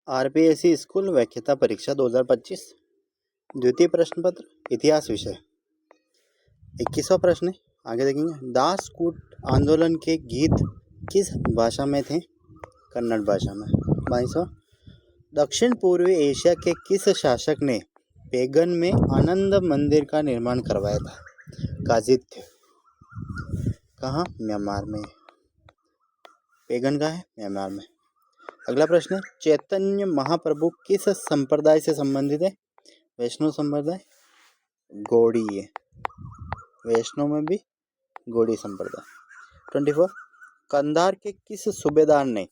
RPSC school व्याख्याता परीक्षा 2025 द्वितीय प्रश्न पत्र इतिहास विषय 21वां प्रश्न है। आगे देखेंगे, दास कूट आंदोलन के गीत किस भाषा में थे? कन्नड़ भाषा में। 22वां, दक्षिण पूर्वी एशिया के किस शासक ने पैगन में आनंद मंदिर का निर्माण करवाया था? गाजिद। कहाँ? म्यांमार में। पैगन का है म्यांमार में। अगला प्रश्न है, चैतन्य महाप्रभु किस संप्रदाय से संबंधित है? वैष्णव संप्रदाय। गौड़ी है, वैष्णव में भी गौड़ी संप्रदाय। 24, कंधार के किस सूबेदार ने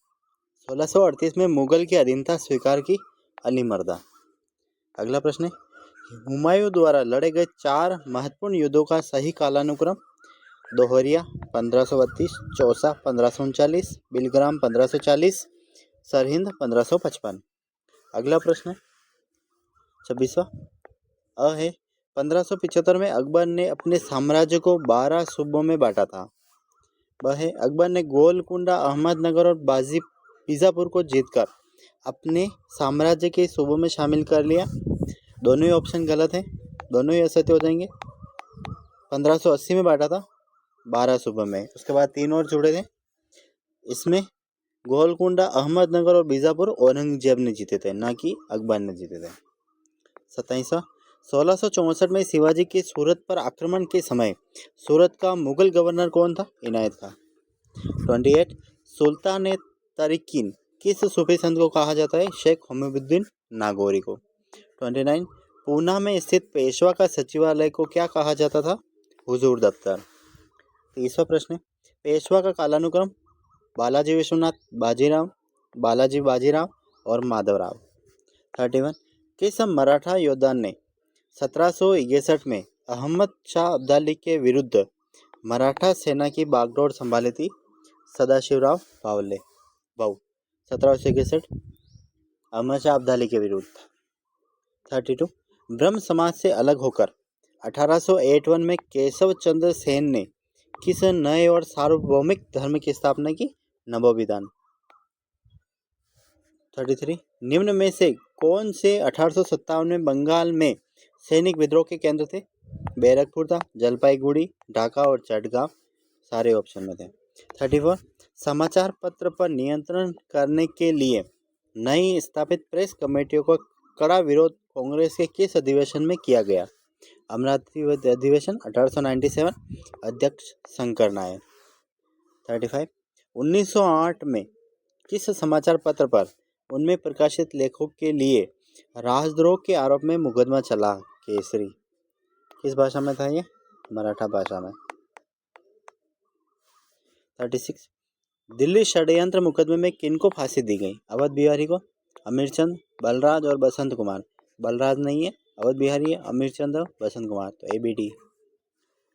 1638 में मुगल की अधीनता स्वीकार की? अली मर्दा। अगला प्रश्न है, हुमायूं द्वारा लड़े गए 4 महत्वपूर्ण युद्धों का सही कालानुक्रम? दोहरिया 1532, चौसा 1539, बिलग्राम 1540, सरहिंद 1555। अगला प्रश्न है 26वां, अ है, 1575 में अकबर ने अपने साम्राज्य को 12 सूबों में बांटा था। ब है, अकबर ने गोलकुंडा, अहमदनगर और बीजापुर को जीतकर अपने साम्राज्य के सूबों में शामिल कर लिया। दोनों ही ऑप्शन गलत हैं, दोनों ही असत्य हो जाएंगे। 1580 में बांटा था 12 सूबों में, उसके बाद 3 और जुड़े थे। इसमें गोलकुंडा, अहमदनगर और बीजापुर औरंगजेब ने जीते थे, ना कि अकबर ने जीते थे। 27वां, 1664 में शिवाजी के सूरत पर आक्रमण के समय सूरत का मुगल गवर्नर कौन था? इनायत खां। 28, सुल्तान तारिकीन किस सूफी संत को कहा जाता है? शेख हमदुद्दीन नागौरी को। 29, पूना में स्थित पेशवा का सचिवालय को क्या कहा जाता था? हुजूर दफ्तर। 30वां प्रश्न, पेशवा का कालानुक्रम? बालाजी विश्वनाथ, बालाजी बाजीराव और माधवराव। 31, किस मराठा योद्धा ने 1761 में अहमद शाह अब्दाली के विरुद्ध मराठा सेना की बागडोर संभाली थी? सदाशिवराव भाऊ। 1761 अहमद शाह अब्दाली के विरुद्ध। 32, ब्रह्म समाज से अलग होकर 1851 में केशव चंद्र सेन ने किस नए और सार्वभौमिक धर्म की स्थापना की? नवोविधान। 33, निम्न में से कौन से 1857 में बंगाल में सैनिक विद्रोह के केंद्र थे? बैरकपुर था, जलपाईगुड़ी, ढाका और चटगांव, सारे ऑप्शन में थे। 34, समाचार पत्र पर नियंत्रण करने के लिए नई स्थापित प्रेस कमेटियों का कड़ा विरोध कांग्रेस के किस अधिवेशन में किया गया? अमरावती अधिवेशन 1897, अध्यक्ष शंकर नायर। 35, 1908 में किस समाचार पत्र पर उनमें प्रकाशित लेखों के लिए राजद्रोह के आरोप में मुकदमा चला? केसरी। किस भाषा में था ये? मराठा भाषा में। 36, दिल्ली षड्यंत्र मुकदमे में किनको फांसी दी गई? अवध बिहारी को, अमीरचंद, बलराज और बसंत कुमार। बलराज नहीं है, अवध बिहारी है, अमीरचंद और बसंत कुमार, तो ABD।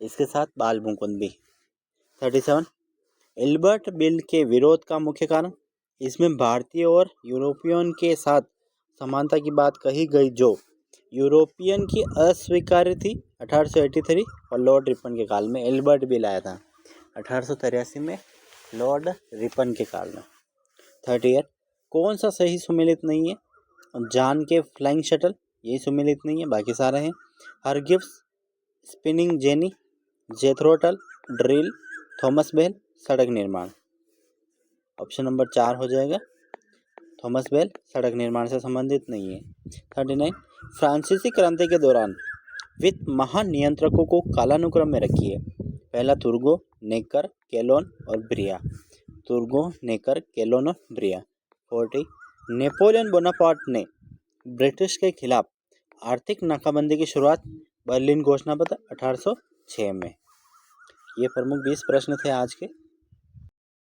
इसके साथ बाल मुकुंद भी। 37, एल्बर्ट बिल के विरोध का मुख्य कारण? इसमें भारतीय और यूरोपियन के साथ समानता की बात कही गई, जो यूरोपियन की अस्वीकार्य थी 1883 और लॉर्ड रिपन के काल में। एल्बर्ट बिल आया था 1883 में लॉर्ड रिपन के काल में। 38, कौन सा सही सुमेलित नहीं है? जान के फ्लाइंग शटल, ये सुमेलित नहीं है, बाकी सारे हैं। Hargreaves, spinning jenny, Jethro Tull, drill, Thomas Bell, सड़क निर्माण। ऑप्शन नंबर 4 हो जाएगा। थॉमस बेल सड़क निर्माण से संबंधित नहीं है। 39, फ्रांसीसी क्रांति के दौरान वित्त महानियंत्रकों को कालानुक्रम में रखिए। पहला तुर्गो, नेकर, केलोन और ब्रिया। तुर्गो, नेकर, केलोन और ब्रिया। 40, नेपोलियन बोनापार्ट ने ब्रिटिश के खिलाफ आर्थिक नाकाबंदी की शुरुआत? बर्लिन घोषणा पत्र 1806 में। ये प्रमुख 20 प्रश्न थे आज के।